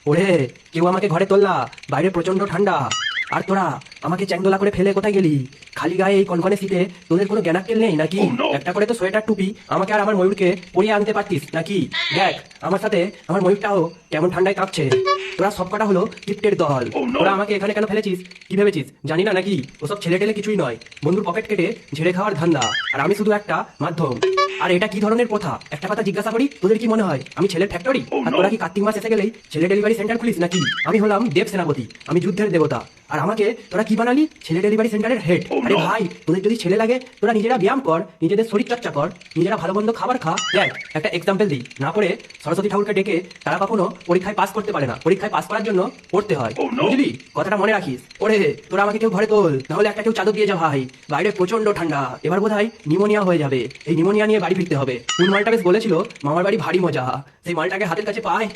ওরে, কেউ আমাকে ঘরে তোললা, বাইরে প্রচন্ড ঠান্ডা। আর তোরা আমাকে চ্যাংদোলা করে ফেলে কোথায় গেলি? খালি গায়ে এই কনকনে শীতে তোদের কোনো জ্ঞানাক্কেল নেই নাকি? একটা করে তো সোয়েটার টুপি আমাকে আর আমার ময়ূরকে পরিয়ে আনতে পারতিস নাকি? দেখ আমার সাথে আমার ময়ূরটাও কেমন ঠান্ডায় কাঁপছে। তোরা সব কটা হলো কিপ্টের দল। তোরা আমাকে এখানে কেন ফেলেছিস কি ভেবেছিস জানি না নাকি? ওসব ছেলে টেলে কিছুই নয়, বন্ধুর পকেট কেটে ঝেড়ে খাওয়ার ধান্দা। আর আমি শুধু একটা মাধ্যম। আর এটা কি ধরনের প্রথা? একটা কথা জিজ্ঞাসা করি, তোদের কি মনে হয় আমি ছেলের ফ্যাক্টরি? আর তোরা কি কার্তিক মাস এসে গেলেই ছেলে ডেলিভারি সেন্টার খুলিস নাকি? আমি হলাম দেব সেনাপতি, আমি যুদ্ধের দেবতা। আর আমাকে তোরা কি বানালি? ছেলে ডেলিভারি সেন্টারের হেড। আরে ভাই, তোদের যদি ছেলে লাগে তোরা নিজেরা ব্যায়াম কর, নিজেদের শরীর চর্চা কর, নিজেরা ভালো মন্দ খাবার খা। দেখ একটা এক্সাম্পল দিই, না পড়ে সরস্বতী ঠাকুরকে ডেকে তারা কখনো পরীক্ষায় পাস করতে পারে না। পরীক্ষায় পাস করার জন্য পড়তে হয়, বুঝলি? কথাটা মনে রাখিস। ওরে তোরা আমাকে কেউ ঘরে তোল, নাহলে একটা কেউ চাদর দিয়ে যা ভাই, বাইরে প্রচন্ড ঠান্ডা। এবার বোধহয় নিমোনিয়া হয়ে যাবে। এই নিমোনিয়া নিয়ে বাড়ি ফিরতে হবে। কোন মালটা বেশ বলেছিল মামার বাড়ি ভারী মজা, সেই মালটাকে হাতের কাছে পায়।